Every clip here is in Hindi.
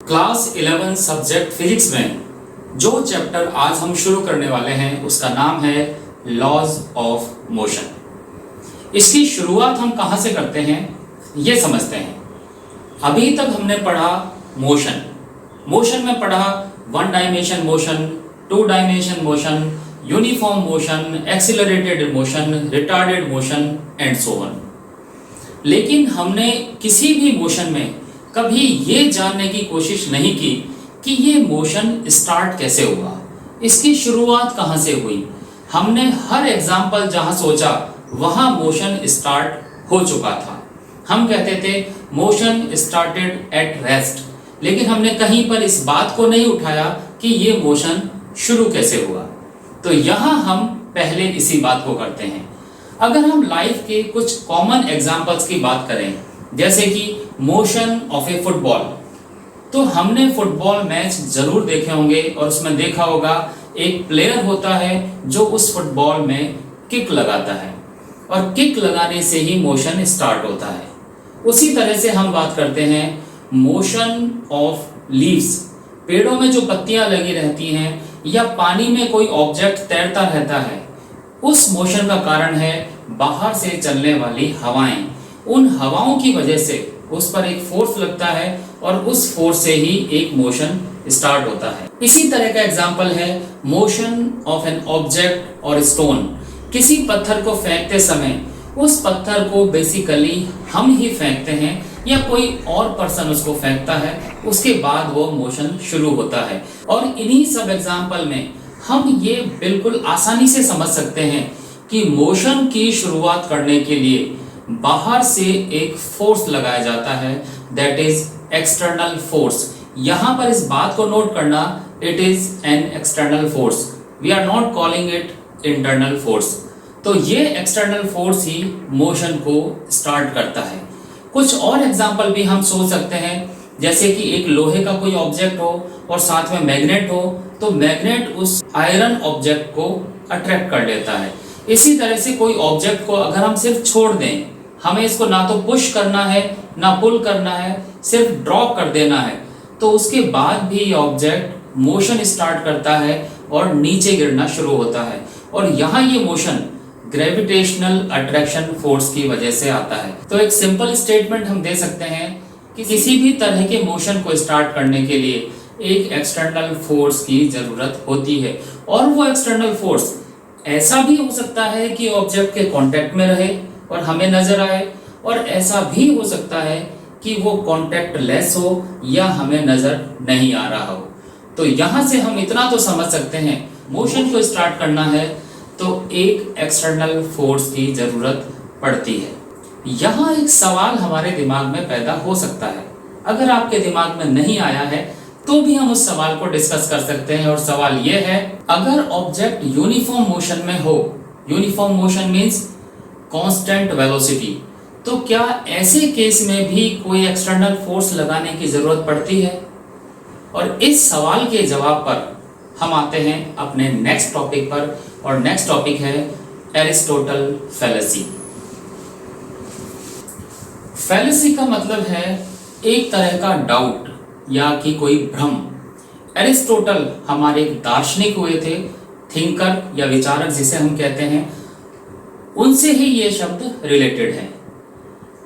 क्लास 11 सब्जेक्ट फिजिक्स में जो चैप्टर आज हम शुरू करने वाले हैं उसका नाम है लॉज ऑफ मोशन। इसकी शुरुआत हम कहाँ से करते हैं ये समझते हैं। अभी तक हमने पढ़ा मोशन में पढ़ा one dimension motion, two dimension motion, uniform motion, accelerated motion, retarded motion and so on. लेकिन हमने किसी भी मोशन में कभी ये जानने की कोशिश नहीं की कि ये मोशन स्टार्ट कैसे हुआ, इसकी शुरुआत कहाँ से हुई। हमने हर एग्जाम्पल जहाँ सोचा वहाँ मोशन स्टार्ट हो चुका था। हम कहते थे मोशन स्टार्टेड एट रेस्ट, लेकिन हमने कहीं पर इस बात को नहीं उठाया कि ये मोशन शुरू कैसे हुआ। तो यहाँ हम पहले इसी बात को करते हैं। अगर हम लाइफ के कुछ कॉमन एग्जाम्पल्स की बात करें, जैसे कि मोशन ऑफ ए फुटबॉल, तो हमने फुटबॉल मैच जरूर देखे होंगे और उसमें देखा होगा एक प्लेयर होता है जो उस फुटबॉल में किक लगाता है और किक लगाने से ही मोशन स्टार्ट होता है। उसी तरह से हम बात करते हैं मोशन ऑफ लीव्स, पेड़ों में जो पत्तियां लगी रहती हैं या पानी में कोई ऑब्जेक्ट तैरता रहता है, उस मोशन का कारण है बाहर से चलने वाली हवाएं। उन हवाओं की वजह से उस पर एक फोर्स लगता है और उस फोर्स से ही एक मोशन स्टार्ट होता है। इसी तरह का एग्जांपल है मोशन ऑफ एन ऑब्जेक्ट और स्टोन। किसी पत्थर को फेंकते समय उस पत्थर को बेसिकली हम ही फेंकते हैं या कोई और पर्सन उसको फेंकता है, उसके बाद वो मोशन शुरू होता है। और इन्हीं सब एग्जांपल में हम ये बिल्कुल आसानी से समझ सकते हैं कि मोशन की शुरुआत करने के लिए बाहर से एक फोर्स लगाया जाता है, दैट इज एक्सटर्नल फोर्स। यहाँ पर इस बात को नोट करना, it is an external force, we are not calling it internal force. तो ये एक्सटर्नल फोर्स ही मोशन को स्टार्ट करता है। कुछ और एग्जाम्पल भी हम सोच सकते हैं, जैसे कि एक लोहे का कोई ऑब्जेक्ट हो और साथ में मैग्नेट हो, तो मैग्नेट उस आयरन ऑब्जेक्ट को अट्रैक्ट कर लेता है। इसी तरह से कोई ऑब्जेक्ट को अगर हम सिर्फ छोड़ दें, हमें इसको ना तो पुश करना है ना पुल करना है, सिर्फ ड्रॉप कर देना है, तो उसके बाद भी ऑब्जेक्ट मोशन स्टार्ट करता है और नीचे गिरना शुरू होता है। और यहाँ ये मोशन ग्रेविटेशनल अट्रैक्शन फोर्स की वजह से आता है। तो एक सिंपल स्टेटमेंट हम दे सकते हैं कि किसी भी तरह के मोशन को स्टार्ट करने के लिए एक एक्सटर्नल फोर्स की जरूरत होती है। और वो एक्सटर्नल फोर्स ऐसा भी हो सकता है कि ऑब्जेक्ट के कांटेक्ट में रहे और हमें नजर आए, और ऐसा भी हो सकता है कि वो कांटेक्ट लेस हो या हमें नजर नहीं आ रहा हो। तो यहाँ से हम इतना तो समझ सकते हैं, मोशन को स्टार्ट करना है तो एक एक्सटर्नल फोर्स की जरूरत पड़ती है। यहाँ एक सवाल हमारे दिमाग में पैदा हो सकता है, अगर आपके दिमाग में नहीं आया है तो भी हम उस सवाल को डिस्कस कर सकते हैं। और सवाल ये है, अगर ऑब्जेक्ट यूनिफॉर्म मोशन में हो, uniform motion means constant velocity, तो क्या ऐसे केस में भी कोई एक्सटर्नल फोर्स लगाने की जरूरत पड़ती है? और इस सवाल के जवाब पर हम आते हैं अपने नेक्स्ट टॉपिक पर, और नेक्स्ट टॉपिक है एरिस्टोटल फैलेसी। फैलेसी का मतलब है एक तरह का डाउट या कि कोई भ्रम। एरिस्टोटल हमारे एक दार्शनिक हुए थे, थिंकर या विचारक जिसे हम कहते हैं, उनसे ही ये शब्द रिलेटेड है।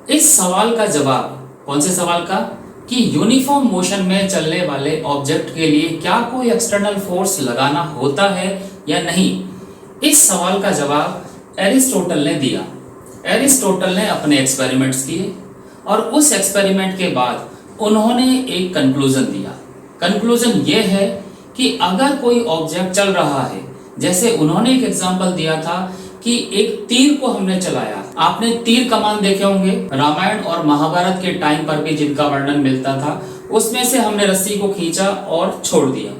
इस सवाल का जवाब, कौन से सवाल का, कि यूनिफॉर्म मोशन में चलने वाले ऑब्जेक्ट के लिए क्या कोई एक्सटर्नल फोर्स लगाना होता है या नहीं, इस सवाल का जवाब एरिस्टोटल ने दिया। एरिस्टोटल ने अपने एक्सपेरिमेंट्स किए और उस एक्सपेरिमेंट के बाद उन्होंने एक कंक्लूजन दिया। कंक्लूजन ये है कि अगर कोई ऑब्जेक्ट चल रहा है, जैसे उन्होंने एक एग्जांपल दिया था कि एक तीर को हमने चलाया। आपने तीर कमान देखे होंगे, रामायण और महाभारत के टाइम पर भी जिनका वर्णन मिलता था, उसमें से हमने रस्सी को खींचा और छोड़ दिया,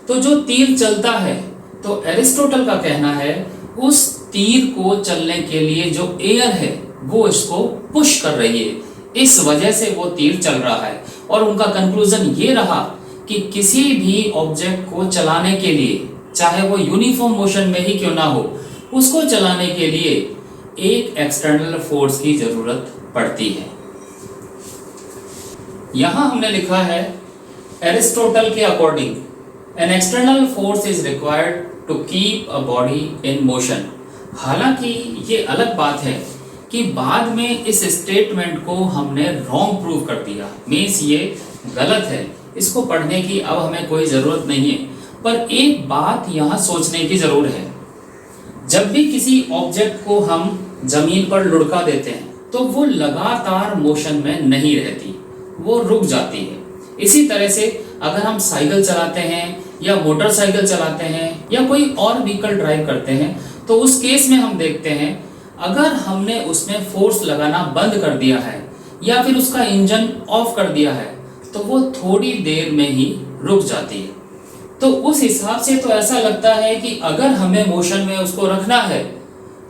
तो जो तीर चलता है, तो एरिस्टोटल का कहना है उस तीर को चलने के लिए जो एयर है वो इसको पुश कर रही है, इस वजह से वो तीर चल रहा है। और उनका कंक्लूजन ये रहा कि किसी भी ऑब्जेक्ट को चलाने के लिए, चाहे वो यूनिफॉर्म मोशन में ही क्यों ना हो, उसको चलाने के लिए एक एक्सटर्नल फोर्स की जरूरत पड़ती है। यहां हमने लिखा है एरिस्टोटल के according an external force is required to keep a body in motion. हालांकि ये अलग बात है कि बाद में इस स्टेटमेंट को हमने रॉन्ग प्रूव कर दिया, मीन्स ये गलत है, इसको पढ़ने की अब हमें कोई ज़रूरत नहीं है। पर एक बात यहाँ सोचने की ज़रूर है, जब भी किसी ऑब्जेक्ट को हम ज़मीन पर लुढ़का देते हैं तो वो लगातार मोशन में नहीं रहती, वो रुक जाती है। इसी तरह से अगर हम साइकिल चलाते हैं या मोटरसाइकिल चलाते हैं या कोई और व्हीकल ड्राइव करते हैं तो उस केस में हम देखते हैं अगर हमने उसमें फोर्स लगाना बंद कर दिया है या फिर उसका इंजन ऑफ कर दिया है तो वो थोड़ी देर में ही रुक जाती है। तो उस हिसाब से तो ऐसा लगता है कि अगर हमें मोशन में उसको रखना है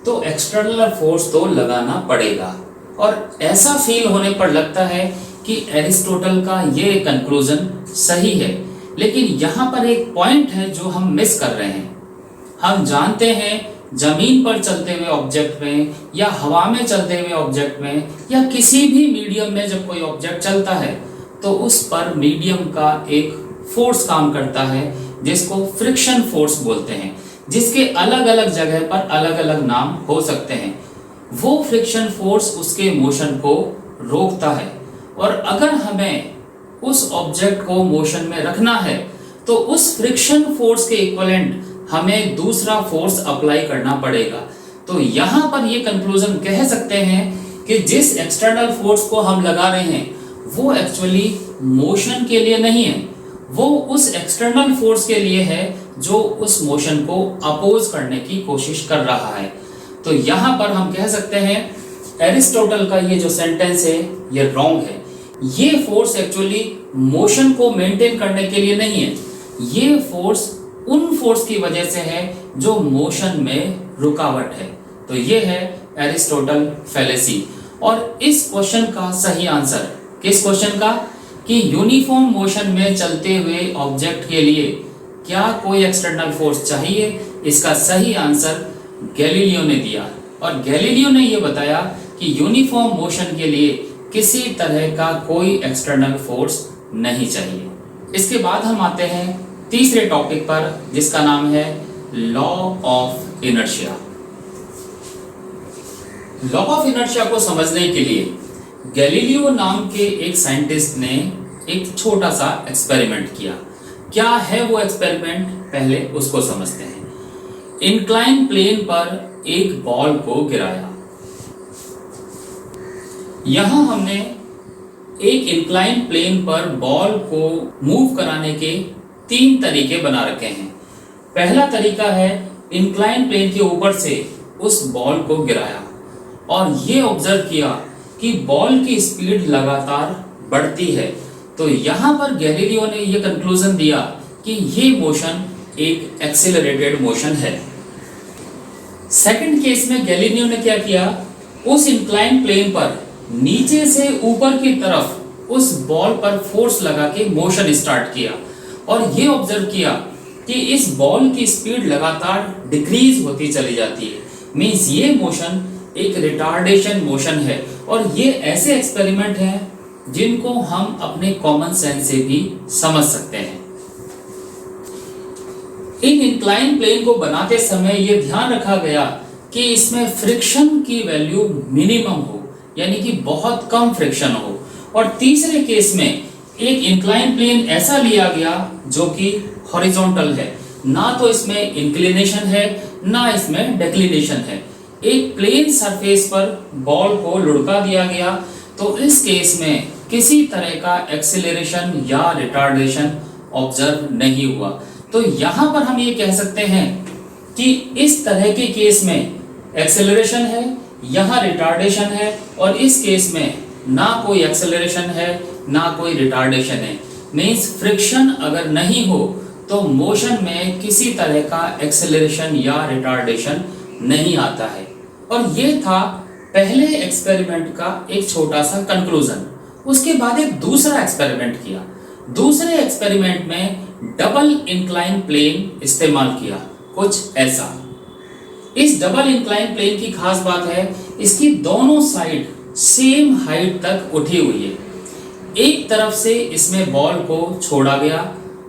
तो एक्सटर्नल फोर्स तो लगाना पड़ेगा, और ऐसा फील होने पर लगता है कि एरिस्टोटल का ये कंक्लूजन सही है। लेकिन यहाँ पर एक पॉइंट है जो हम मिस कर रहे हैं। हम जानते हैं जमीन पर चलते हुए ऑब्जेक्ट में या हवा में चलते हुए ऑब्जेक्ट में या किसी भी मीडियम में जब कोई ऑब्जेक्ट चलता है तो उस पर मीडियम का एक फोर्स काम करता है जिसको फ्रिक्शन फोर्स बोलते हैं, जिसके अलग अलग जगह पर अलग अलग नाम हो सकते हैं। वो फ्रिक्शन फोर्स उसके मोशन को रोकता है, और अगर हमें उस ऑब्जेक्ट को मोशन में रखना है तो उस फ्रिक्शन फोर्स के इक्विवेलेंट हमें दूसरा फोर्स अप्लाई करना पड़ेगा। तो यहाँ पर ये कंक्लूजन कह सकते हैं कि जिस एक्सटर्नल फोर्स को हम लगा रहे हैं वो एक्चुअली मोशन के लिए नहीं है, वो उस एक्सटर्नल फोर्स के लिए है जो उस मोशन को अपोज करने की कोशिश कर रहा है। तो यहाँ पर हम कह सकते हैं एरिस्टोटल का ये जो सेंटेंस है ये रॉन्ग है। ये फोर्स एक्चुअली मोशन को मेंटेन करने के लिए नहीं है, ये फोर्स उन फोर्स की वजह से है जो मोशन में रुकावट है। तो ये है एरिस्टोटल फैलेसी। और इस क्वेश्चन का सही आंसर, किस क्वेश्चन का, कि यूनिफॉर्म मोशन में चलते हुए ऑब्जेक्ट के लिए क्या कोई एक्सटर्नल फोर्स चाहिए, इसका सही आंसर गैलीलियो ने दिया। और गैलीलियो ने यह बताया कि यूनिफॉर्म मोशन के लिए किसी तरह का कोई एक्सटर्नल फोर्स नहीं चाहिए। इसके बाद हम आते हैं तीसरे टॉपिक पर जिसका नाम है law of inertia. Law of inertia को समझने के लिए गैलीलियो नाम के एक साइंटिस्ट ने एक छोटा सा एक्सपेरिमेंट किया। क्या है वो एक्सपेरिमेंट, पहले उसको समझते हैं। इंक्लाइन प्लेन पर एक बॉल को गिराया। यहां हमने एक इंक्लाइन प्लेन पर बॉल को मूव कराने के 3 तरीके बना रखे हैं। पहला तरीका है इंक्लाइन प्लेन के ऊपर से उस बॉल को गिराया और ये ऑब्जर्व किया कि बॉल की स्पीड लगातार बढ़ती है। तो यहाँ पर गैलीलियो ने यह कंक्लूजन दिया कि ये मोशन एक एक्सेलरेटेड मोशन है। सेकंड केस में गैलीलियो ने क्या किया, उस इंक्लाइन प्लेन पर नीचे से ऊपर की तरफ उस बॉल पर फोर्स लगा के मोशन स्टार्ट किया और ये ऑब्जर्व किया कि इस बॉल की स्पीड लगातार डिक्रीज होती चली जाती है। मींस ये मोशन एक रिटार्डेशन मोशन है। और ये ऐसे एक्सपेरिमेंट हैं जिनको हम अपने कॉमन सेंस से भी समझ सकते हैं। इन इंक्लाइन प्लेन को बनाते समय ये ध्यान रखा गया कि इसमें फ्रिक्शन की वैल्यू मिनिमम हो, यानी कि बहुत कम फ्रिक्शन हो। और तीसरे केस में एक इंक्लाइन प्लेन ऐसा लिया गया जो कि हॉरिजॉन्टल है, ना तो इसमें इंक्लिनेशन है ना इसमें डिक्लिनेशन है। एक प्लेन सरफेस पर बॉल को लुढ़का दिया गया। तो इस केस में किसी तरह का एक्सेलरेशन या रिटार्डेशन ऑब्जर्व नहीं हुआ। तो यहाँ पर हम ये कह सकते हैं कि इस तरह के केस में एक्सेलरेशन है, यहाँ रिटार्डेशन है, और इस केस में ना कोई एक्सेलरेशन है ना कोई रिटार्डेशन है। मीन्स फ्रिक्शन अगर नहीं हो तो मोशन में किसी तरह का एक्सेलरेशन या रिटार्डेशन नहीं आता है। और ये था पहले एक्सपेरिमेंट का एक छोटा सा कंक्लूजन। उसके बाद एक दूसरा एक्सपेरिमेंट किया। दूसरे एक्सपेरिमेंट में डबल इंक्लाइन प्लेन इस्तेमाल किया, कुछ ऐसा। इस डबल इंक्लाइन प्लेन की खास बात है इसकी दोनों साइड सेम हाइट तक उठी हुई है। एक तरफ से इसमें बॉल को छोड़ा गया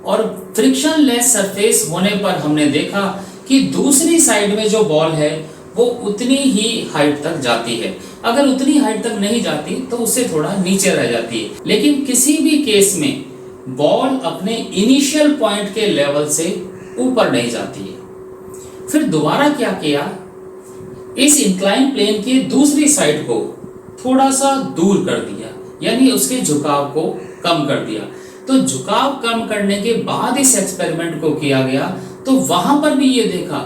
और फ्रिक्शन लेस सरफेस होने पर हमने देखा कि दूसरी साइड में जो बॉल है वो उतनी ही हाइट तक जाती है। अगर उतनी हाइट तक नहीं जाती तो उससे थोड़ा नीचे रह जाती है। लेकिन किसी भी केस में बॉल अपने इनिशियल पॉइंट के लेवल से ऊपर नहीं जाती है। फिर दोबारा क्या किया, इस इंक्लाइन प्लेन की दूसरी साइड को थोड़ा सा दूर कर दिया, यानी उसके झुकाव को कम कर दिया। तो झुकाव कम करने के बाद इस एक्सपेरिमेंट को किया गया तो वहां पर भी ये देखा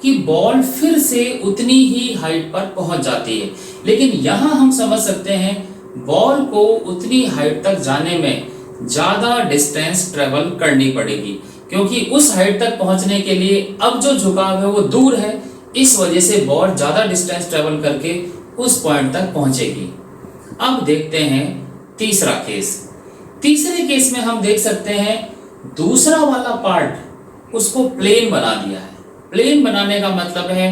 कि बॉल फिर से उतनी ही हाइट पर पहुंच जाती है। लेकिन यहां हम समझ सकते हैं बॉल को उतनी हाइट तक जाने में ज्यादा डिस्टेंस ट्रेवल करनी पड़ेगी, क्योंकि उस हाइट तक पहुंचने के लिए अब जो झुकाव है वो दूर है। इस वजह से बॉल ज्यादा डिस्टेंस ट्रेवल करके उस पॉइंट तक पहुंचेगी। अब देखते हैं तीसरा केस। तीसरे केस में हम देख सकते हैं दूसरा वाला पार्ट उसको प्लेन बना दिया है। प्लेन बनाने का मतलब है,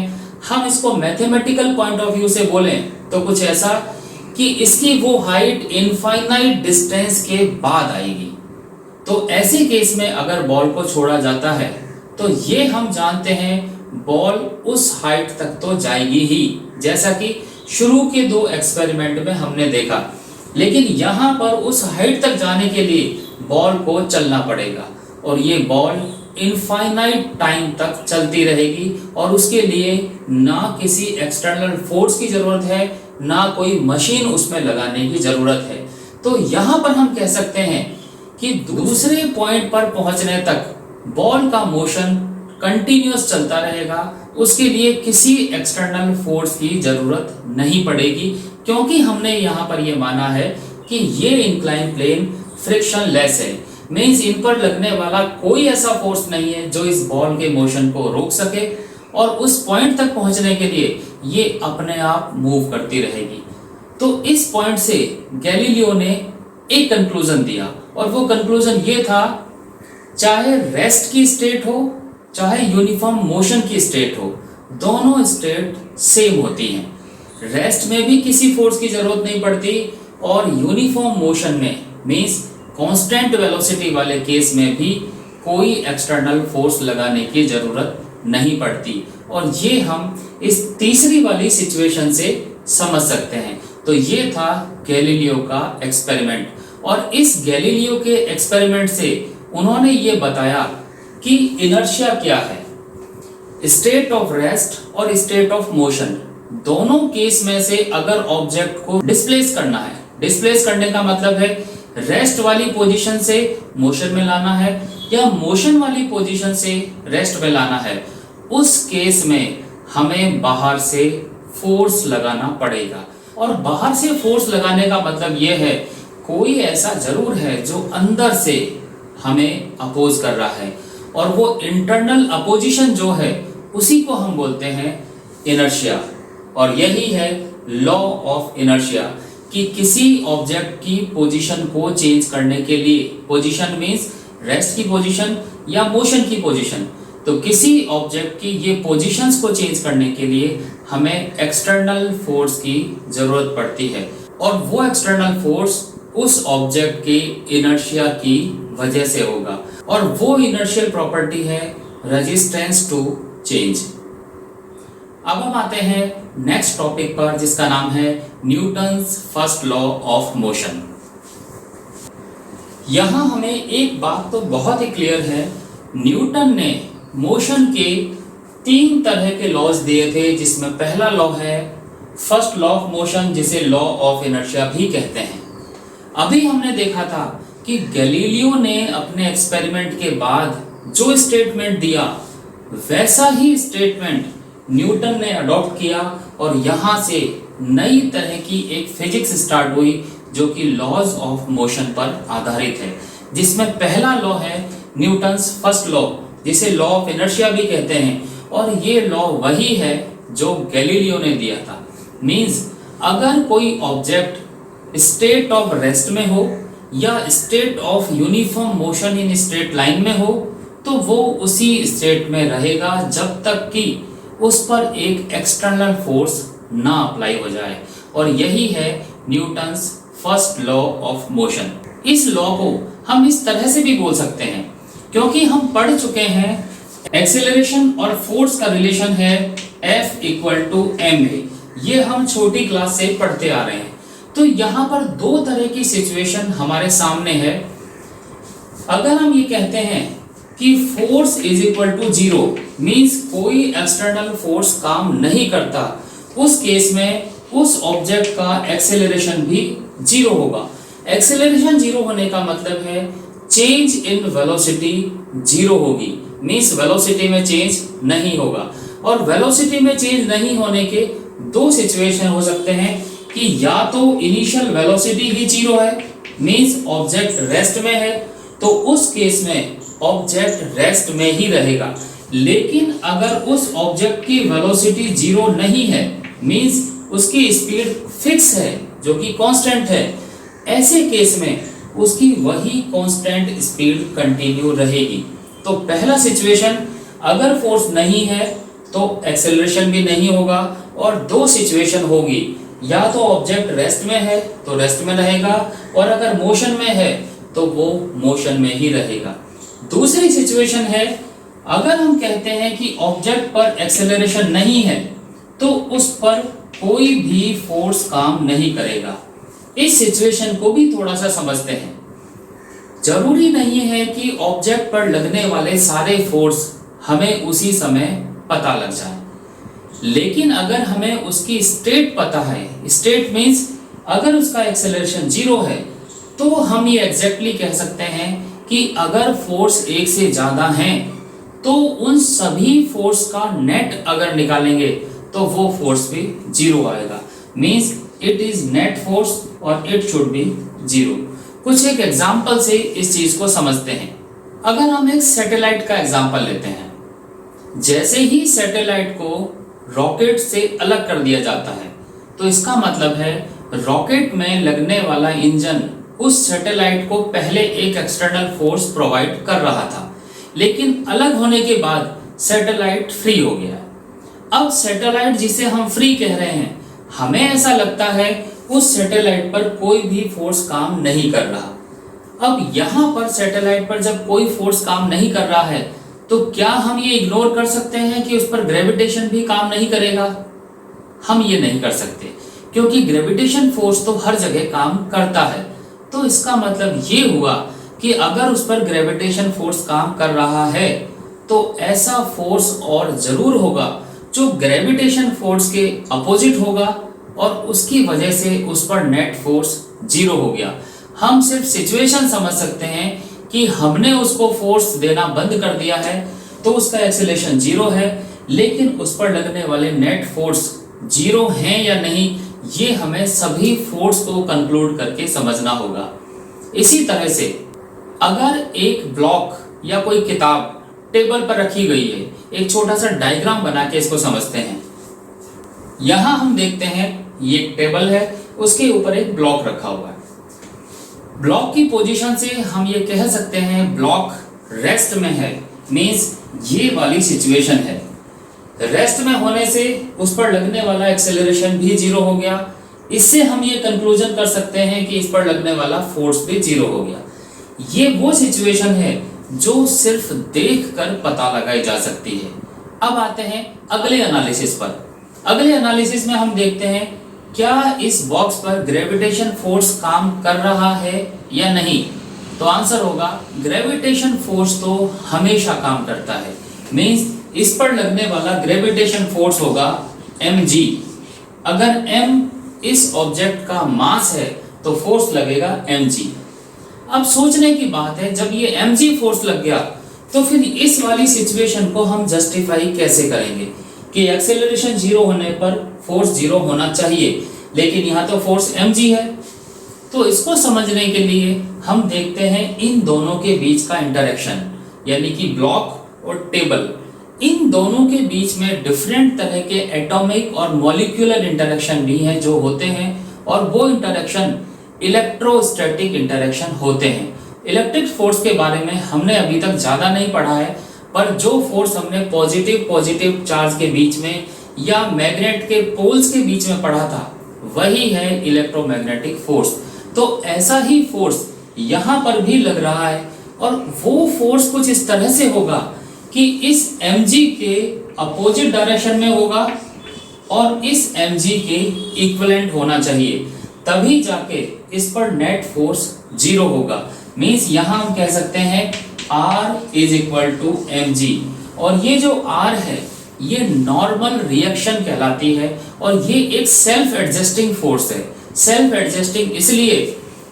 हम इसको मैथमेटिकल पॉइंट ऑफ व्यू से बोलें तो कुछ ऐसा कि इसकी वो हाइट इनफाइनाइट डिस्टेंस के बाद आएगी। तो ऐसे केस में अगर बॉल को छोड़ा जाता है तो ये हम जानते हैं बॉल उस हाइट तक तो जाएगी ही, जैसा कि शुरू के दो एक्सपेरिमेंट में हमने देखा। लेकिन यहाँ पर उस हाइट तक जाने के लिए बॉल को चलना पड़ेगा और ये बॉल इनफाइनाइट टाइम तक चलती रहेगी और उसके लिए ना किसी एक्सटर्नल फोर्स की जरूरत है, ना कोई मशीन उसमें लगाने की जरूरत है। तो यहाँ पर हम कह सकते हैं कि दूसरे पॉइंट पर पहुंचने तक बॉल का मोशन कंटिन्यूअस चलता रहेगा, उसके लिए किसी एक्सटर्नल फोर्स की जरूरत नहीं पड़ेगी, क्योंकि हमने यहाँ पर ये माना है कि ये इंक्लाइन प्लेन फ्रिक्शन लेस है। मीन्स इन पर लगने वाला कोई ऐसा फोर्स नहीं है जो इस बॉल के मोशन को रोक सके और उस पॉइंट तक पहुंचने के लिए ये अपने आप मूव करती रहेगी। तो इस पॉइंट से गैलीलियो ने एक कंक्लूजन दिया और वो कंक्लूजन ये था, चाहे रेस्ट की स्टेट हो चाहे यूनिफॉर्म मोशन की स्टेट हो, दोनों स्टेट सेम होती हैं। रेस्ट में भी किसी फोर्स की जरूरत नहीं पड़ती और यूनिफॉर्म मोशन में मीन्स कांस्टेंट वेलोसिटी वाले केस में भी कोई एक्सटर्नल फोर्स लगाने की जरूरत नहीं पड़ती। और ये हम इस तीसरी वाली सिचुएशन से समझ सकते हैं। तो ये था गैलीलियो का एक्सपेरिमेंट और इस गैलीलियो के एक्सपेरिमेंट से उन्होंने ये बताया कि इनर्शिया क्या है, स्टेट ऑफ रेस्ट और स्टेट ऑफ मोशन। दोनों केस में से अगर ऑब्जेक्ट को डिस्प्लेस करना है, डिस्प्लेस करने का मतलब है रेस्ट वाली पोजीशन से मोशन में लाना है या मोशन वाली पोजीशन से रेस्ट में लाना है, उस केस में हमें बाहर से फोर्स लगाना पड़ेगा। और बाहर से फोर्स लगाने का मतलब ये है कोई ऐसा जरूर है जो अंदर से हमें अपोज कर रहा है और वो इंटरनल अपोजिशन जो है उसी को हम बोलते हैं इनर्शिया। और यही है लॉ ऑफ इनर्शिया कि किसी ऑब्जेक्ट की पोजीशन को चेंज करने के लिए, पोजीशन मीन्स रेस्ट की पोजीशन या मोशन की पोजीशन, तो किसी ऑब्जेक्ट की ये पोजीशंस को चेंज करने के लिए हमें एक्सटर्नल फोर्स की जरूरत पड़ती है और वो एक्सटर्नल फोर्स उस ऑब्जेक्ट के इनर्शिया की वजह से होगा और वो इनर्शियल प्रॉपर्टी है रेजिस्टेंस टू चेंज। अब हम आते हैं नेक्स्ट टॉपिक पर जिसका नाम है Newton's first law of motion. यहां हमें एक बात तो बहुत ही क्लियर है, न्यूटन ने मोशन के 3 तरह के लॉज दिए थे, जिसमें पहला लॉ है फर्स्ट लॉ ऑफ मोशन जिसे लॉ ऑफ इनर्शिया भी कहते हैं। अभी हमने देखा था कि गैलीलियो ने अपने एक्सपेरिमेंट के बाद जो स्टेटमेंट दिया वैसा ही स्टेटमेंट न्यूटन ने अडॉप्ट किया और यहाँ से नई तरह की एक फिजिक्स स्टार्ट हुई जो कि लॉज ऑफ मोशन पर आधारित है, जिसमें पहला लॉ है न्यूटन्स फर्स्ट लॉ जिसे लॉ ऑफ इनर्शिया भी कहते हैं। और ये लॉ वही है जो गैलीलियो ने दिया था। मीन्स अगर कोई ऑब्जेक्ट स्टेट ऑफ रेस्ट में हो या state of uniform motion in straight line में हो तो वो उसी स्टेट में रहेगा जब तक कि उस पर एक एक्सटर्नल फोर्स ना अप्लाई हो जाए। और यही है Newton's first law of motion. इस लॉ को हम इस तरह से भी बोल सकते हैं, क्योंकि हम पढ़ चुके हैं एक्सेलरेशन और फोर्स का रिलेशन है F इक्वल टू ma। ये हम छोटी क्लास से पढ़ते आ रहे हैं। तो यहाँ पर दो तरह की सिचुएशन हमारे सामने है। अगर हम ये कहते हैं कि force is equal to 0 means कोई एक्सटर्नल फोर्स काम नहीं करता, उस केस में उस ऑब्जेक्ट का एक्सेलरेशन भी 0 होगा। एक्सेलरेशन 0 होने का मतलब है चेंज इन वेलोसिटी 0 होगी, मीन्स वेलोसिटी में चेंज नहीं होगा। और वेलोसिटी में चेंज नहीं होने के दो सिचुएशन हो सकते हैं कि या तो इनिशियल वेलोसिटी ही 0 है, मीन्स ऑब्जेक्ट रेस्ट में है, तो उस केस में ऑब्जेक्ट रेस्ट में ही रहेगा। लेकिन अगर उस ऑब्जेक्ट की वेलोसिटी 0 नहीं है, मीन्स उसकी स्पीड फिक्स है जो कि कांस्टेंट है, ऐसे केस में उसकी वही कांस्टेंट स्पीड कंटिन्यू रहेगी। तो पहला सिचुएशन, अगर फोर्स नहीं है तो एक्सेलरेशन भी नहीं होगा, और दो सिचुएशन होगी, या तो ऑब्जेक्ट रेस्ट में है तो रेस्ट में रहेगा, और अगर मोशन में है तो वो मोशन में ही रहेगा। दूसरी सिचुएशन है, अगर हम कहते हैं कि ऑब्जेक्ट पर एक्सेलरेशन नहीं है तो उस पर कोई भी फोर्स काम नहीं करेगा। इस सिचुएशन को भी थोड़ा सा समझते हैं। जरूरी नहीं है कि ऑब्जेक्ट पर लगने वाले सारे फोर्स हमें उसी समय पता लग जाए, लेकिन अगर हमें उसकी स्टेट पता है, स्टेट मीन्स अगर उसका एक्सेलरेशन 0 है, तो हम ये एग्जैक्टली कह सकते हैं कि अगर फोर्स एक से ज़्यादा हैं तो उन सभी फोर्स का नेट अगर निकालेंगे तो वो फोर्स भी 0 आएगा, means it is net force और इट शुड बी 0। कुछ एक एग्जाम्पल से इस चीज को समझते हैं। अगर हम एक सैटेलाइट का एग्जाम्पल लेते हैं, जैसे ही सैटेलाइट को रॉकेट से अलग कर दिया जाता है तो इसका मतलब है रॉकेट में लगने वाला इंजन उस सैटेलाइट को पहले एक एक्सटर्नल फोर्स प्रोवाइड कर रहा था, लेकिन अलग होने के बाद सैटेलाइट फ्री हो गया। अब सैटेलाइट जिसे हम फ्री कह रहे हैं, हमें ऐसा लगता है उस सैटेलाइट पर कोई भी फोर्स काम नहीं कर रहा। अब यहाँ पर सैटेलाइट पर जब कोई फोर्स काम नहीं कर रहा है तो क्या हम ये इग्नोर कर सकते हैं कि उस पर ग्रेविटेशन भी काम नहीं करेगा? हम ये नहीं कर सकते, क्योंकि ग्रेविटेशन फोर्स तो हर जगह काम करता है। तो इसका मतलब ये हुआ कि अगर उस पर ग्रेविटेशन फोर्स काम कर रहा है तो ऐसा फोर्स और जरूर होगा जो ग्रेविटेशन फोर्स के अपोजिट होगा, और उसकी वजह से उस पर नेट फोर्स 0 हो गया। हम सिर्फ सिचुएशन समझ सकते हैं कि हमने उसको फोर्स देना बंद कर दिया है तो उसका एक्सेलरेशन 0 है, लेकिन उस पर लगने वाले नेट फोर्स 0 हैं या नहीं, ये हमें सभी फोर्स को कंक्लूड करके समझना होगा। इसी तरह से अगर एक ब्लॉक या कोई किताब टेबल पर रखी गई है, एक छोटा सा डायग्राम बना के इसको समझते हैं। यहाँ हम देखते हैं ये एक टेबल है, उसके ऊपर एक ब्लॉक रखा हुआ है। ब्लॉक की पोजीशन से हम ये कह सकते हैं ब्लॉक रेस्ट में है, मीन्स ये वाली सिचुएशन है। रेस्ट में होने से उस पर लगने वाला एक्सेलरेशन भी 0 हो गया। इससे हम ये कंक्लूजन कर सकते हैं कि इस पर लगने वाला फोर्स भी 0 हो गया। ये वो सिचुएशन है जो सिर्फ देखकर पता लगाई जा सकती है। अब आते हैं अगले एनालिसिस पर। अगले एनालिसिस में हम देखते हैं क्या इस बॉक्स पर ग्रेविटेशन फोर्स काम कर रहा है या नहीं। तो आंसर होगा ग्रेविटेशन फोर्स तो हमेशा काम करता है, मीन्स इस पर लगने वाला ग्रेविटेशन फोर्स होगा mg। अगर m इस ऑब्जेक्ट का मास है तो फोर्स लगेगा mg। अब सोचने की बात है, जब ये mg फोर्स लग गया तो फिर इस वाली सिचुएशन को हम जस्टिफाई कैसे करेंगे कि एक्सेलरेशन 0 होने पर फोर्स 0 होना चाहिए, लेकिन यहाँ तो फोर्स mg है। तो इसको समझने के लिए हम देखते हैं इन दोनों के बीच का इंटरेक्शन, यानी कि ब्लॉक और टेबल, इन दोनों के बीच में डिफरेंट तरह के एटॉमिक और मॉलिक्यूलर इंटरेक्शन भी हैं जो होते हैं, और वो इंटरेक्शन इलेक्ट्रोस्टैटिक इंटरेक्शन होते हैं। इलेक्ट्रिक फोर्स के बारे में हमने अभी तक ज़्यादा नहीं पढ़ा है, पर जो फोर्स हमने पॉजिटिव चार्ज के बीच में या मैग्नेट के पोल्स के बीच में पढ़ा था वही है इलेक्ट्रोमैग्नेटिक फोर्स। तो ऐसा ही फोर्स यहाँ पर भी लग रहा है, और वो फोर्स कुछ इस तरह से होगा कि इस mg के अपोजिट डायरेक्शन में होगा और इस mg के इक्विवेलेंट होना चाहिए, तभी जाके इस पर नेट फोर्स 0 होगा। मीन्स यहाँ हम कह सकते हैं R is equal to mg, और ये जो R है ये नॉर्मल रिएक्शन कहलाती है, और ये एक सेल्फ एडजस्टिंग फोर्स है। सेल्फ एडजस्टिंग इसलिए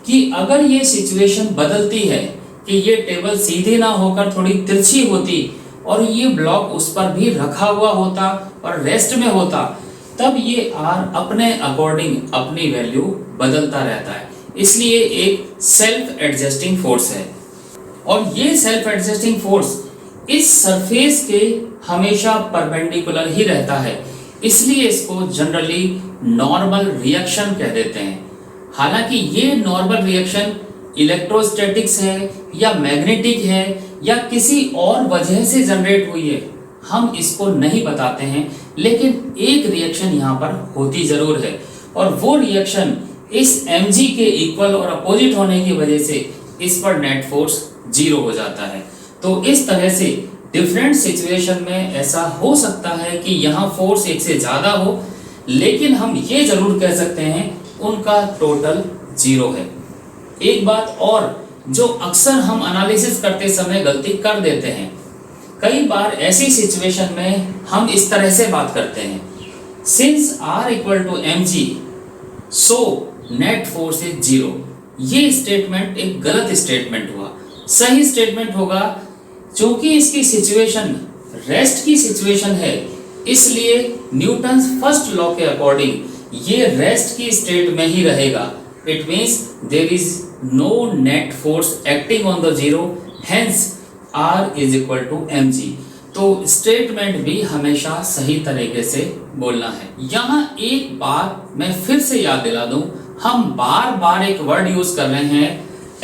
कि अगर ये सिचुएशन बदलती है कि ये टेबल सीधी ना होकर थोड़ी तिरछी होती और ये ब्लॉक उस पर भी रखा हुआ होता और रेस्ट में होता, तब ये R अपने अकॉर्डिंग अपनी वैल्यू बदलता रहता है। इसलिए एक सेल्फ एडजस्टिंग फोर्स है, और ये सेल्फ एडजस्टिंग फोर्स इस सरफेस के हमेशा परपेंडिकुलर ही रहता है, इसलिए इसको जनरली नॉर्मल रिएक्शन कह देते हैं। हालांकि ये नॉर्मल रिएक्शन इलेक्ट्रोस्टैटिक्स है या मैग्नेटिक है या किसी और वजह से जनरेट हुई है, हम इसको नहीं बताते हैं, लेकिन एक रिएक्शन यहाँ पर होती जरूर है, और वो रिएक्शन इस mg के इक्वल और अपोजिट होने की वजह से इस पर नेट फोर्स 0 हो जाता है। तो इस तरह से डिफरेंट सिचुएशन में ऐसा हो सकता है कि यहाँ फोर्स एक से ज़्यादा हो, लेकिन हम ये जरूर कह सकते हैं उनका टोटल 0 है। एक बात और जो अक्सर हम एनालिसिस करते समय गलती कर देते हैं, कई बार ऐसी सिचुएशन में हम इस तरह से बात करते हैं, since R equal to mg so net force is 0। ये स्टेटमेंट एक गलत स्टेटमेंट हुआ। सही स्टेटमेंट होगा क्योंकि इसकी सिचुएशन रेस्ट की सिचुएशन है, इसलिए न्यूटन्स फर्स्ट लॉ के अकॉर्डिंग ये रेस्ट की स्टेट में ही रहेगा। It means there is no net force acting on the zero, hence R is equal to mg। तो स्टेटमेंट भी हमेशा सही तरीके से बोलना है। यहाँ एक बात मैं फिर से याद दिला दूं, हम बार बार एक वर्ड यूज कर रहे हैं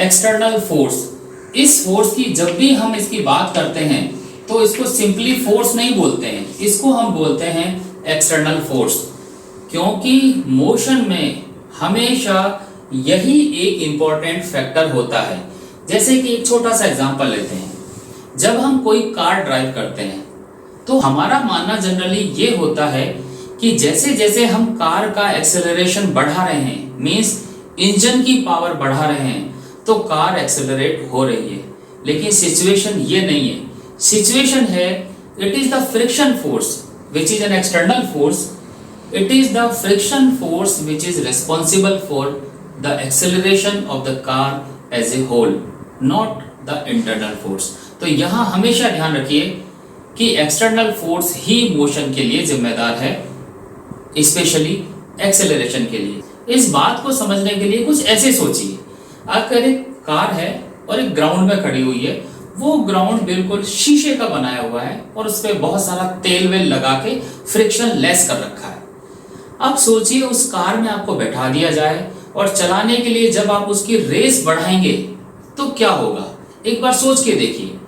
एक्सटर्नल फोर्स। इस फोर्स की जब भी हम इसकी बात करते हैं तो इसको सिंपली फोर्स नहीं बोलते हैं, इसको हम बोलते हैं एक्सटर्नल फोर्स, क्योंकि मोशन में हमेशा यही एक इम्पॉर्टेंट फैक्टर होता है। जैसे कि एक छोटा सा एग्जांपल लेते हैं, जब हम कोई कार ड्राइव करते हैं तो हमारा मानना जनरली ये होता है कि जैसे जैसे हम कार का एक्सेलरेशन बढ़ा रहे हैं, मीन्स इंजन की पावर बढ़ा रहे हैं, तो कार एक्सेलरेट हो रही है। लेकिन सिचुएशन ये नहीं है। सिचुएशन है it is the friction force which is an external force, it is the friction force which is responsible for the acceleration of the car as a whole, not the internal force. तो यहाँ हमेशा ध्यान रखिए कि एक्सटर्नल फोर्स ही मोशन के लिए जिम्मेदार है, स्पेशली एक्सेलरेशन के लिए। इस बात को समझने के लिए कुछ ऐसे सोचिए, अगर एक कार है और एक ग्राउंड में खड़ी हुई है, वो ग्राउंड बिल्कुल शीशे का बनाया हुआ है और उस पर बहुत सारा तेल वेल लगा के फ्रिक्शन लेस कर रखा है। अब सोचिए उस कार में आपको बैठा दिया जाए और चलाने के लिए जब आप उसकी रेस बढ़ाएंगे तो क्या होगा, एक बार सोच के देखिए,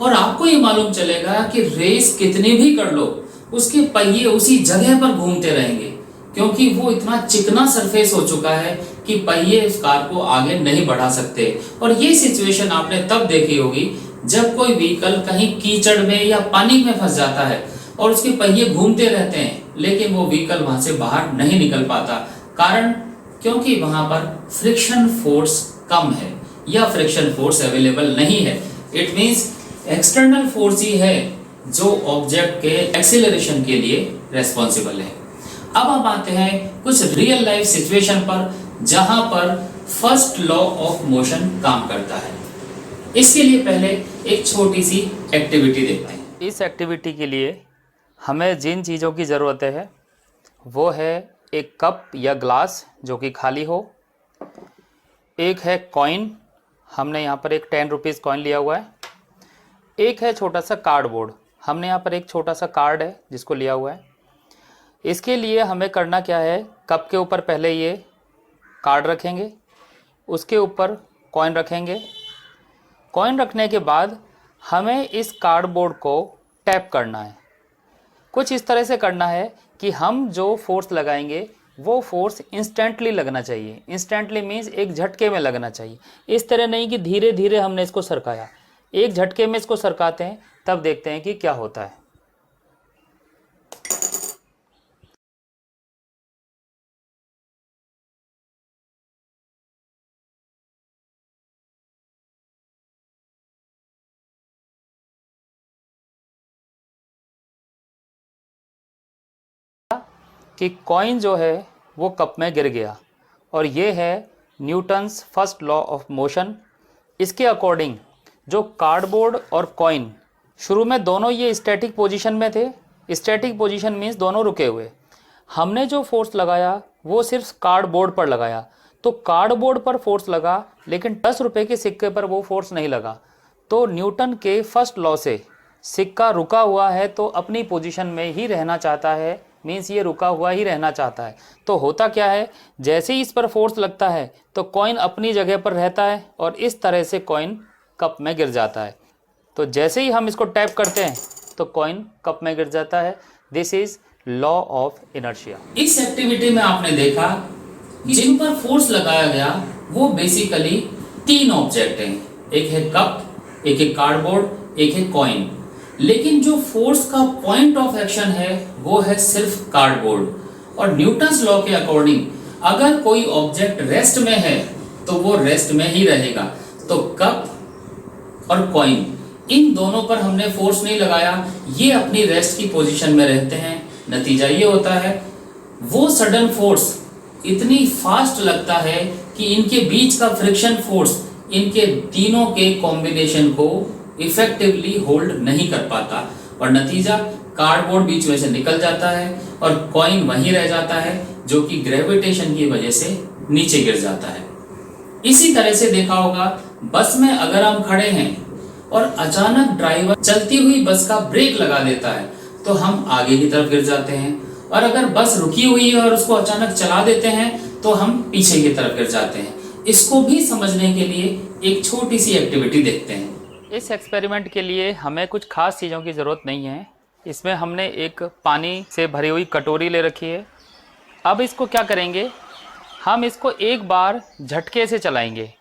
और आपको ये मालूम चलेगा कि रेस कितनी भी कर लो उसके पहिए उसी जगह पर घूमते रहेंगे, क्योंकि वो इतना चिकना सरफेस हो चुका है कि पहिए उस कार को आगे नहीं बढ़ा सकते। और ये सिचुएशन आपने तब देखी होगी जब कोई व्हीकल कहीं कीचड़ में या पानी में फंस जाता है और उसके पहिए घूमते रहते हैं, लेकिन वो व्हीकल वहां से बाहर नहीं निकल पाता। कारण क्योंकि वहां पर फ्रिक्शन फोर्स कम है या फ्रिक्शन फोर्स अवेलेबल नहीं है। इट मीन्स एक्सटर्नल फोर्स ही है जो ऑब्जेक्ट के एक्सीलरेशन के लिए रेस्पॉन्सिबल है। अब हम आते हैं कुछ रियल लाइफ सिचुएशन पर जहां पर फर्स्ट लॉ ऑफ मोशन काम करता है। इसके लिए पहले एक छोटी सी एक्टिविटी देखते हैं। इस एक्टिविटी के लिए हमें जिन चीज़ों की ज़रूरत है वो है एक कप या ग्लास जो कि खाली हो, एक है कॉइन, हमने यहाँ पर एक 10 रुपीज़ कॉइन लिया हुआ है, एक है छोटा सा कार्डबोर्ड, हमने यहाँ पर एक छोटा सा कार्ड है जिसको लिया हुआ है। इसके लिए हमें करना क्या है, कप के ऊपर पहले ये कार्ड रखेंगे, उसके ऊपर कॉइन रखेंगे। कॉइन रखने के बाद हमें इस कार्डबोर्ड को टैप करना है। कुछ इस तरह से करना है कि हम जो फोर्स लगाएंगे वो फोर्स इंस्टेंटली लगना चाहिए। इंस्टेंटली मीन्स एक झटके में लगना चाहिए, इस तरह नहीं कि धीरे धीरे हमने इसको सरकाया। एक झटके में इसको सरकाते हैं, तब देखते हैं कि क्या होता है। कि कॉइन जो है वो कप में गिर गया, और ये है Newton's first law of motion. इसके अकॉर्डिंग जो कार्डबोर्ड और कॉइन, शुरू में दोनों ये स्टैटिक पोजीशन में थे। स्टैटिक पोजीशन मीन्स दोनों रुके हुए। हमने जो फोर्स लगाया वो सिर्फ कार्डबोर्ड पर लगाया, तो कार्डबोर्ड पर फोर्स लगा, लेकिन 10 रुपये के सिक्के पर वो फोर्स नहीं लगा। तो न्यूटन के फर्स्ट लॉ से सिक्का रुका हुआ है तो अपनी पोजीशन में ही रहना चाहता है, मीन्स ये रुका हुआ ही रहना चाहता है। तो होता क्या है, जैसे ही इस पर फोर्स लगता है तो कॉइन अपनी जगह पर रहता है और इस तरह से कॉइन कप में गिर जाता है। तो जैसे ही हम इसको टैप करते हैं तो कॉइन कप में गिर जाता है। This is law of inertia. इस एक्टिविटी में आपने देखा जिन पर फोर्स लगाया गया वो बेसिकली 3 ऑब्जेक्ट हैं, एक है कप, एक है कार्डबोर्ड, एक है कॉइन। लेकिन जो फोर्स का पॉइंट ऑफ एक्शन है वो है सिर्फ कार्डबोर्ड। और न्यूटन्स लॉ के अकॉर्डिंग अगर कोई ऑब्जेक्ट रेस्ट में है तो वो रेस्ट में ही रहेगा। तो कप और कॉइन, इन दोनों पर हमने फोर्स नहीं लगाया, ये अपनी रेस्ट की पोजीशन में रहते हैं। नतीजा ये होता है वो सडन फोर्स इतनी फास्ट लगता है कि इनके बीच का फ्रिक्शन फोर्स इनके तीनों के कॉम्बिनेशन को इफेक्टिवली होल्ड नहीं कर पाता, और नतीजा कार्डबोर्ड बीच में से निकल जाता है और कॉइन वहीं रह जाता है, जो कि ग्रेविटेशन की वजह से नीचे गिर जाता है। इसी तरह से देखा होगा बस में अगर हम खड़े हैं और अचानक ड्राइवर चलती हुई बस का ब्रेक लगा देता है तो हम आगे की तरफ गिर जाते हैं, और अगर बस रुकी हुई है और उसको अचानक चला देते हैं तो हम पीछे की तरफ गिर जाते हैं। इसको भी समझने के लिए एक छोटी सी एक्टिविटी देखते हैं। इस एक्सपेरिमेंट के लिए हमें कुछ खास चीज़ों की ज़रूरत नहीं है। इसमें हमने एक पानी से भरी हुई कटोरी ले रखी है। अब इसको क्या करेंगे, हम इसको एक बार झटके से चलाएंगे।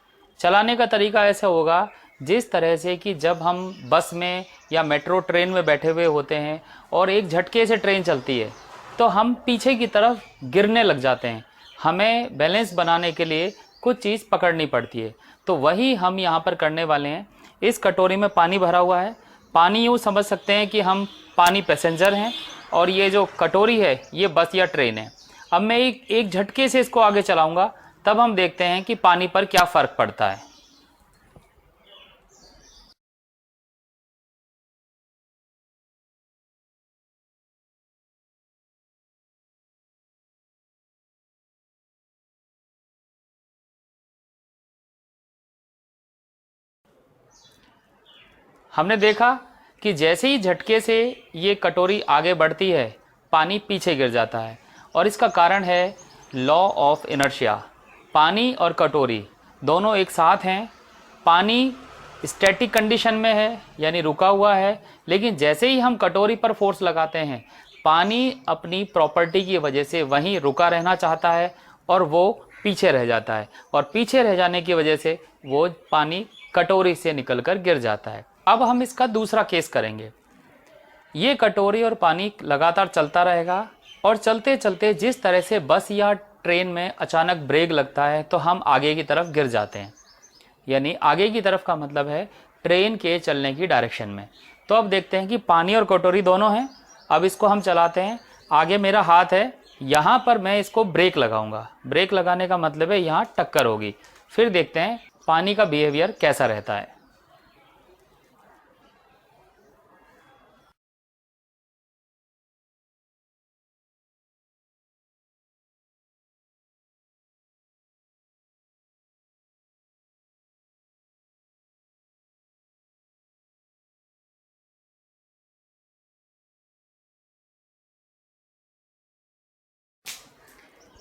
चलाने का तरीका ऐसा होगा जिस तरह से कि जब हम बस में या मेट्रो ट्रेन में बैठे हुए होते हैं और एक झटके से ट्रेन चलती है तो हम पीछे की तरफ गिरने लग जाते हैं। हमें बैलेंस बनाने के लिए कुछ चीज़ पकड़नी पड़ती है, तो वही हम यहाँ पर करने वाले हैं। इस कटोरी में पानी भरा हुआ है। पानी यूँ समझ सकते हैं कि हम पानी पैसेंजर हैं और ये जो कटोरी है ये बस या ट्रेन है। अब मैं एक झटके से इसको आगे चलाऊंगा, तब हम देखते हैं कि पानी पर क्या फ़र्क पड़ता है। हमने देखा कि जैसे ही झटके से ये कटोरी आगे बढ़ती है पानी पीछे गिर जाता है, और इसका कारण है लॉ ऑफ इनर्शिया। पानी और कटोरी दोनों एक साथ हैं। पानी स्टैटिक कंडीशन में है यानी रुका हुआ है, लेकिन जैसे ही हम कटोरी पर फोर्स लगाते हैं पानी अपनी प्रॉपर्टी की वजह से वहीं रुका रहना चाहता है और वो पीछे रह जाता है, और पीछे रह जाने की वजह से वो पानी कटोरी से निकलकर गिर जाता है। अब हम इसका दूसरा केस करेंगे। ये कटोरी और पानी लगातार चलता रहेगा, और चलते चलते जिस तरह से बस या ट्रेन में अचानक ब्रेक लगता है तो हम आगे की तरफ गिर जाते हैं। यानी आगे की तरफ का मतलब है ट्रेन के चलने की डायरेक्शन में। तो अब देखते हैं कि पानी और कटोरी दोनों हैं। अब इसको हम चलाते हैं। आगे मेरा हाथ है, यहाँ पर मैं इसको ब्रेक लगाऊंगा। ब्रेक लगाने का मतलब है यहाँ टक्कर होगी। फिर देखते हैं पानी का बिहेवियर कैसा रहता है।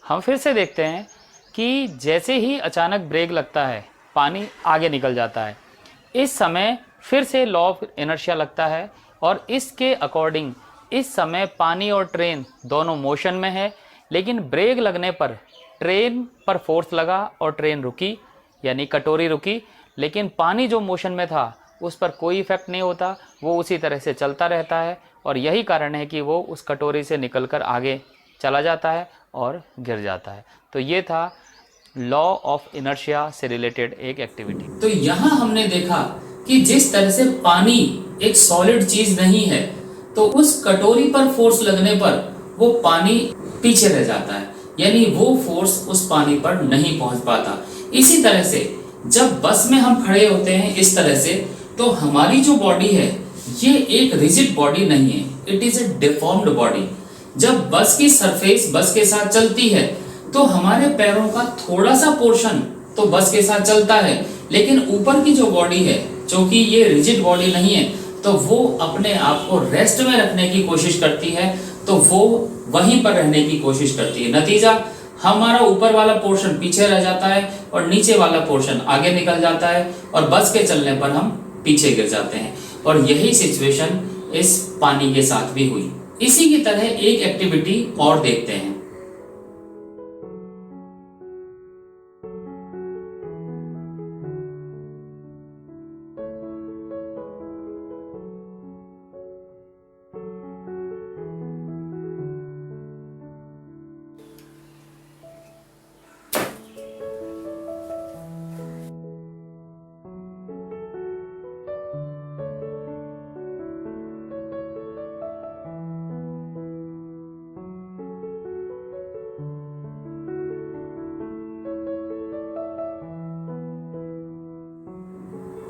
हम फिर से देखते हैं कि जैसे ही अचानक ब्रेक लगता है पानी आगे निकल जाता है। इस समय फिर से लॉ ऑफ इनर्शिया लगता है, और इसके अकॉर्डिंग इस समय पानी और ट्रेन दोनों मोशन में है। लेकिन ब्रेक लगने पर ट्रेन पर फोर्स लगा और ट्रेन रुकी, यानी कटोरी रुकी, लेकिन पानी जो मोशन में था उस पर कोई इफेक्ट नहीं होता, वो उसी तरह से चलता रहता है और यही कारण है कि वो उस कटोरी से निकलकर आगे चला जाता है और गिर जाता है। तो ये था लॉ ऑफ इनर्शिया से रिलेटेड एक एक्टिविटी। तो यहाँ हमने देखा कि जिस तरह से पानी एक सॉलिड चीज नहीं है, तो उस कटोरी पर फोर्स लगने पर वो पानी पीछे रह जाता है, यानी वो फोर्स उस पानी पर नहीं पहुंच पाता। इसी तरह से जब बस में हम खड़े होते हैं इस तरह से, तो हमारी जो बॉडी है ये एक रिजिड बॉडी नहीं है, it is a deformed body. जब बस की सरफेस बस के साथ चलती है तो हमारे पैरों का थोड़ा सा पोर्शन तो बस के साथ चलता है, लेकिन ऊपर की जो बॉडी है, क्योंकि ये रिजिड बॉडी नहीं है, तो वो अपने आप को रेस्ट में रखने की कोशिश करती है, तो वो वहीं पर रहने की कोशिश करती है। नतीजा हमारा ऊपर वाला पोर्शन पीछे रह जाता है और नीचे वाला पोर्शन आगे निकल जाता है और बस के चलने पर हम पीछे गिर जाते हैं। और यही सिचुएशन इस पानी के साथ भी हुई। इसी की तरह एक एक्टिविटी और देखते हैं।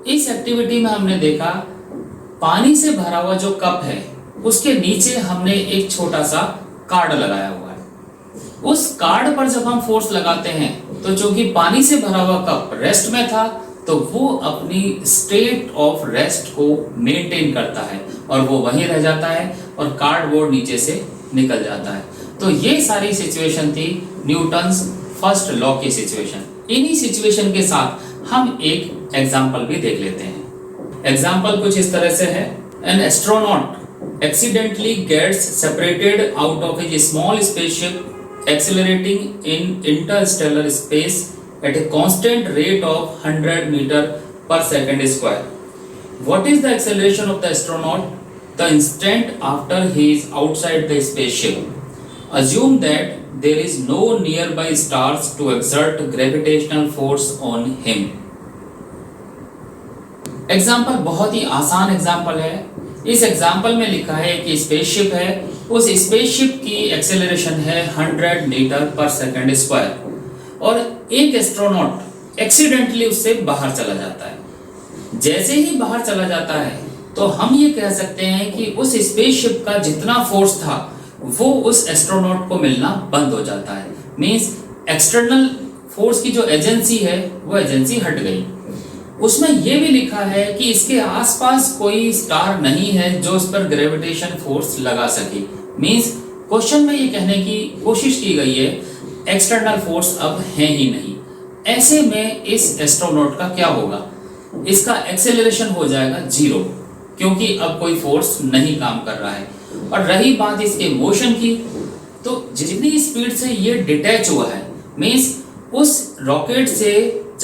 इस एक्टिविटी में हमने देखा पानी से भरा हुआ जो कप है उसके नीचे हमने एक छोटा सा कार्ड लगाया हुआ है। उस कार्ड पर जब हम फोर्स लगाते हैं तो चूंकि पानी से भरा हुआ कप रेस्ट में था, तो वो अपनी स्टेट ऑफ रेस्ट को मेंटेन करता है और वो वहीं रह जाता है और कार्डबोर्ड नीचे से निकल जाता है। तो ये सारी सिचुएशन थी न्यूटन्स फर्स्ट लॉ की सिचुएशन। इन्हीं सिचुएशन के साथ हम एक एग्जाम्पल भी देख लेते हैं। एग्जाम्पल कुछ इस तरह से है। An astronaut accidentally gets separated out of a small spaceship accelerating in interstellar space at a constant rate of 100 meter per second square. What is the acceleration of the astronaut the instant after he is outside the spaceship? Assume that there is no nearby stars to exert gravitational force on him. Example बहुत ही आसान एग्जाम्पल है। इस एग्जाम्पल में लिखा है कि स्पेसशिप है, उस स्पेसशिप की एक्सेलरेशन है 100 मीटर पर सेकंड स्क्वायर और एक एस्ट्रोनॉट एक्सीडेंटली उससे बाहर चला जाता है। जैसे ही बाहर चला जाता है तो हम ये कह सकते हैं कि उस स्पेसशिप का जितना फोर्स था वो उस एस्ट्रोनॉट को मिलना बंद हो जाता है। मींस एक्सटर्नल फोर्स की जो एजेंसी है वो एजेंसी हट गई। उसमें ये भी लिखा है कि इसके आसपास कोई स्टार नहीं है जो उस पर ग्रेविटेशन फोर्स लगा सके। मींस क्वेश्चन में ये कहने की कोशिश की गई है एक्सटर्नल फोर्स अब है ही नहीं। ऐसे में इस एस्ट्रोनॉट का क्या होगा? इसका एक्सेलरेशन हो जाएगा 0, क्योंकि अब कोई फोर्स नहीं काम कर रहा है। और रही बात इसके मोशन की, तो जितनी स्पीड से ये डिटैच हुआ है, मींस उस रॉकेट से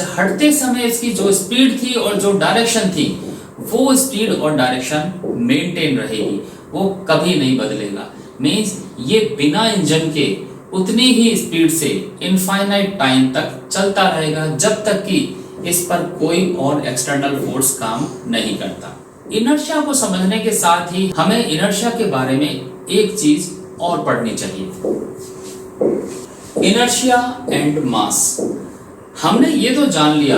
हटते समय इसकी जो स्पीड थी और जो डायरेक्शन थी, वो स्पीड और डायरेक्शन मेंटेन रहेगी, वो कभी नहीं बदलेगा। मींस ये बिना इंजन के उतनी ही स्पीड से इनफाइनाइट टाइम तक चलता रहेगा जब तक कि इस पर कोई और एक्सटर्नल फोर्स काम नहीं करता। इनर्शिया को समझने के साथ ही हमें इनर्शिया के बारे में एक चीज और पढ़नी चाहिए, इनर्शिया एंड मास। हमने ये तो जान लिया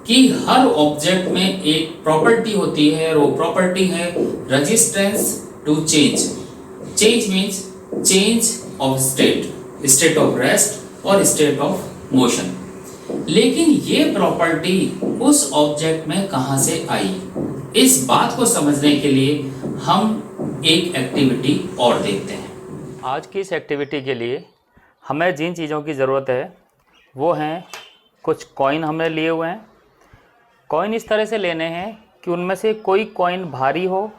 कि हर ऑब्जेक्ट में एक प्रॉपर्टी होती है और वो प्रॉपर्टी है resistance to change. Change means change of state of rest और स्टेट ऑफ मोशन। लेकिन ये प्रॉपर्टी उस ऑब्जेक्ट में कहां से आई? इस बात को समझने के लिए हम एक एक्टिविटी और देखते हैं। आज की इस एक्टिविटी के लिए हमें जिन चीज़ों की ज़रूरत है वो हैं कुछ कॉइन हमने लिए हुए हैं। कॉइन इस तरह से लेने हैं कि उनमें से कोई कॉइन भारी हो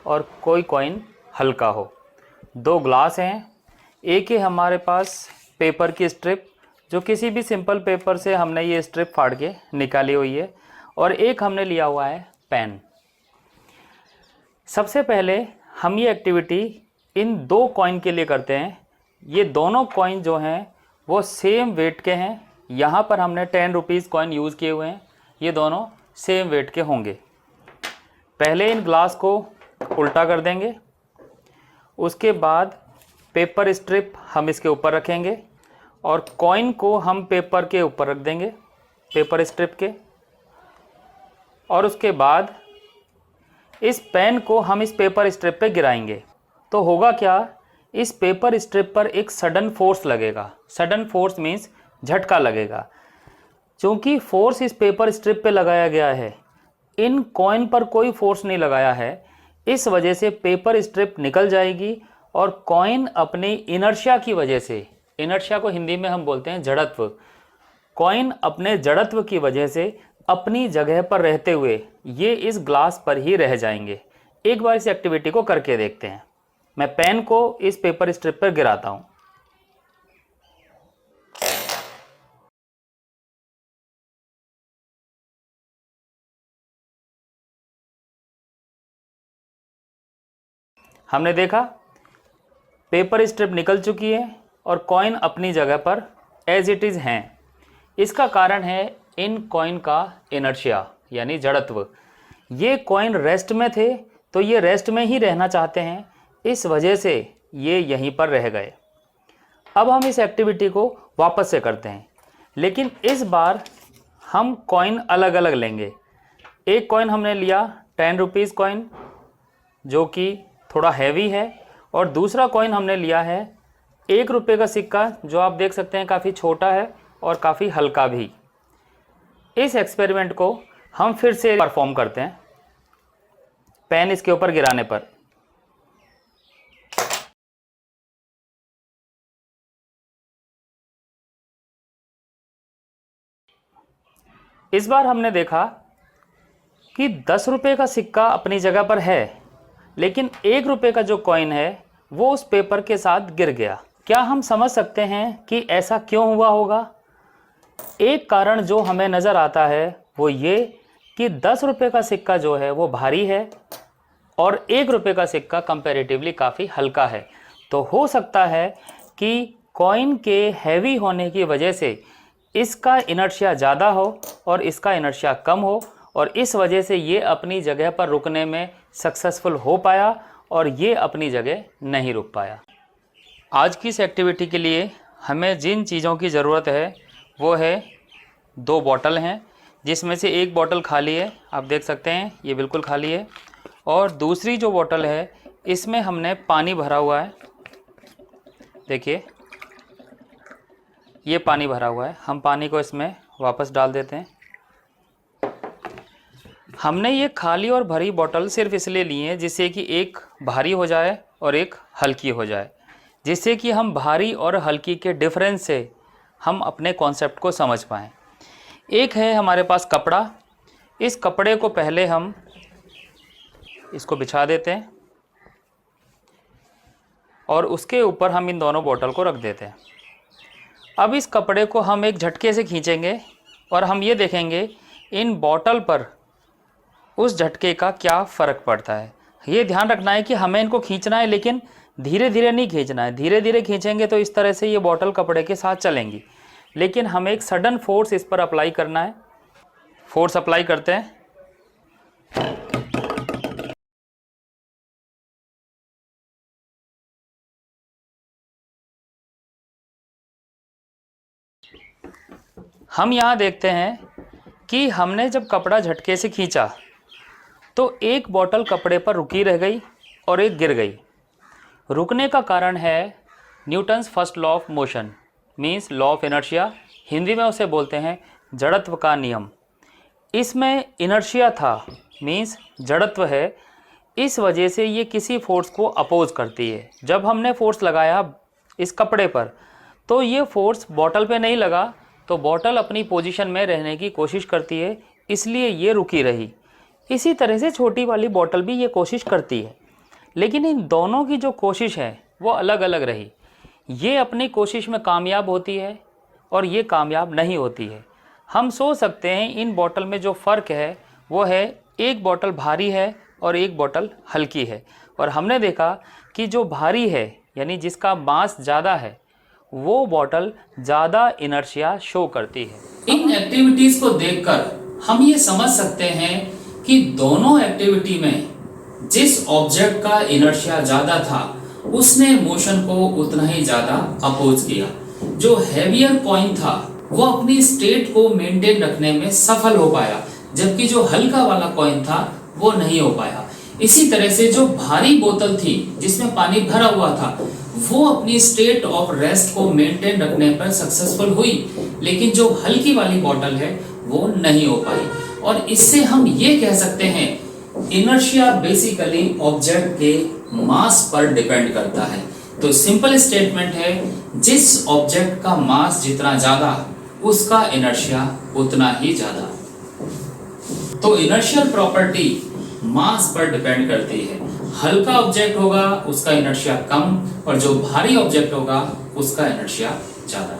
और कोई कॉइन हल्का हो। 2 ग्लास हैं, एक है हमारे पास पेपर की स्ट्रिप, जो किसी भी सिंपल पेपर से हमने ये स्ट्रिप फाड़ के निकाली हुई है, और एक हमने लिया हुआ है पेन। सबसे पहले हम ये एक्टिविटी इन 2 कॉइन के लिए करते हैं। ये दोनों कॉइन जो हैं वो सेम वेट के हैं। यहाँ पर हमने 10 रुपीज़ कॉइन यूज़ किए हुए हैं, ये दोनों सेम वेट के होंगे। पहले इन ग्लास को उल्टा कर देंगे, उसके बाद पेपर स्ट्रिप हम इसके ऊपर रखेंगे और कॉइन को हम पेपर के ऊपर रख देंगे, पेपर स्ट्रिप के। और उसके बाद इस पेन को हम इस पेपर स्ट्रिप पे गिराएंगे। तो होगा क्या, इस पेपर स्ट्रिप पर एक सडन फोर्स लगेगा। सडन फोर्स मीन्स झटका लगेगा। क्योंकि फोर्स इस पेपर स्ट्रिप पे लगाया गया है, इन कॉइन पर कोई फोर्स नहीं लगाया है, इस वजह से पेपर स्ट्रिप निकल जाएगी और कॉइन अपनी इनर्शिया की वजह से, इनर्शिया को हिंदी में हम बोलते हैं जड़त्व, कॉइन अपने जड़त्व की वजह से अपनी जगह पर रहते हुए ये इस ग्लास पर ही रह जाएंगे। एक बार इस एक्टिविटी को करके देखते हैं। मैं पेन को इस पेपर स्ट्रिप पर गिराता हूं। हमने देखा पेपर स्ट्रिप निकल चुकी है और कॉइन अपनी जगह पर एज इट इज़ हैं। इसका कारण है इन कॉइन का इनर्शिया यानी जड़त्व। ये कॉइन रेस्ट में थे तो ये रेस्ट में ही रहना चाहते हैं, इस वजह से ये यहीं पर रह गए। अब हम इस एक्टिविटी को वापस से करते हैं, लेकिन इस बार हम कॉइन अलग अलग लेंगे। एक कॉइन हमने लिया 10 रुपीज़ कॉइन जो कि थोड़ा हैवी है, और दूसरा कॉइन हमने लिया है 1 रुपये का सिक्का जो आप देख सकते हैं काफ़ी छोटा है और काफ़ी हल्का भी। इस एक्सपेरिमेंट को हम फिर से परफॉर्म करते हैं पेन इसके ऊपर गिराने पर। इस बार हमने देखा कि 10 रुपये का सिक्का अपनी जगह पर है, लेकिन 1 रुपये का जो कॉइन है वो उस पेपर के साथ गिर गया। क्या हम समझ सकते हैं कि ऐसा क्यों हुआ होगा? एक कारण जो हमें नज़र आता है वो ये कि 10 रुपये का सिक्का जो है वो भारी है और 1 रुपये का सिक्का कंपैरेटिवली काफ़ी हल्का है। तो हो सकता है कि कॉइन के हैवी होने की वजह से इसका इनर्शिया ज़्यादा हो और इसका इनर्शिया कम हो, और इस वजह से ये अपनी जगह पर रुकने में सक्सेसफुल हो पाया और ये अपनी जगह नहीं रुक पाया। आज की इस एक्टिविटी के लिए हमें जिन चीज़ों की ज़रूरत है वो है 2 बॉटल हैं, जिसमें से एक बॉटल खाली है, आप देख सकते हैं ये बिल्कुल खाली है, और दूसरी जो बॉटल है इसमें हमने पानी भरा हुआ है। देखिए ये पानी भरा हुआ है, हम पानी को इसमें वापस डाल देते हैं। हमने ये खाली और भरी बोतल सिर्फ इसलिए ली है जिससे कि एक भारी हो जाए और एक हल्की हो जाए, जिससे कि हम भारी और हल्की के डिफरेंस से हम अपने कॉन्सेप्ट को समझ पाएँ। एक है हमारे पास कपड़ा, इस कपड़े को पहले हम इसको बिछा देते हैं और उसके ऊपर हम इन दोनों बोतल को रख देते हैं। अब इस कपड़े को हम एक झटके से खींचेंगे और हम ये देखेंगे इन बोतल पर उस झटके का क्या फ़र्क पड़ता है। ये ध्यान रखना है कि हमें इनको खींचना है, लेकिन धीरे धीरे नहीं खींचना है। धीरे धीरे खींचेंगे तो इस तरह से ये बोतल कपड़े के साथ चलेंगी, लेकिन हमें एक सडन फोर्स इस पर अप्लाई करना है। फोर्स अप्लाई करते हैं। हम यहाँ देखते हैं कि हमने जब कपड़ा झटके से खींचा तो एक बोतल कपड़े पर रुकी रह गई और एक गिर गई। रुकने का कारण है Newton's first law of motion, means law of inertia, Hindi में उसे बोलते हैं जड़त्व का नियम। इसमें इनर्शिया था, मीन्स जड़त्व है, इस वजह से ये किसी फोर्स को अपोज करती है। जब हमने फोर्स लगाया इस कपड़े पर तो ये फोर्स बॉटल पे नहीं लगा, तो बॉटल अपनी पोजीशन में रहने की कोशिश करती है, इसलिए ये रुकी रही। इसी तरह से छोटी वाली बॉटल भी ये कोशिश करती है, लेकिन इन दोनों की जो कोशिश है वो अलग अलग रही। ये अपनी कोशिश में कामयाब होती है और ये कामयाब नहीं होती है। हम सोच सकते हैं इन बॉटल में जो फ़र्क है वो है एक बॉटल भारी है और एक बॉटल हल्की है, और हमने देखा कि जो भारी है यानी जिसका मास ज़्यादा है वो बॉटल ज़्यादा इनर्शिया शो करती है। इन एक्टिविटीज़ को देखकर हम ये समझ सकते हैं कि दोनों एक्टिविटी में जिस ऑब्जेक्ट का इनर्शिया ज़्यादा था उसने मोशन को उतना ही ज़्यादा अपोज किया। जो हैवियर कॉइन था वो अपनी स्टेट को मेंटेन रखने में सफल हो पाया, जबकि जो हल्का वाला कॉइन था वो नहीं हो पाया। इसी तरह से जो भारी बोतल थी जिसमें पानी भरा हुआ था वो अपनी स्टेट ऑफ रेस्ट को मेंटेन रखने पर सक्सेसफुल हुई, लेकिन जो हल्की वाली बोतल है वो नहीं हो पाई। और इससे हम ये कह सकते हैं इनर्शिया बेसिकली ऑब्जेक्ट के मास पर डिपेंड करता है। तो सिंपल स्टेटमेंट है, जिस ऑब्जेक्ट का मास जितना ज़्यादा उसका इनर्शिया उतना ही ज़्यादा। तो इनर्शियल प्रॉपर्टी मास पर डिपेंड करती है। हल्का ऑब्जेक्ट होगा उसका इनर्शिया कम और जो भारी ऑब्जेक्ट होगा उसका इनर्शिया ज़्यादा।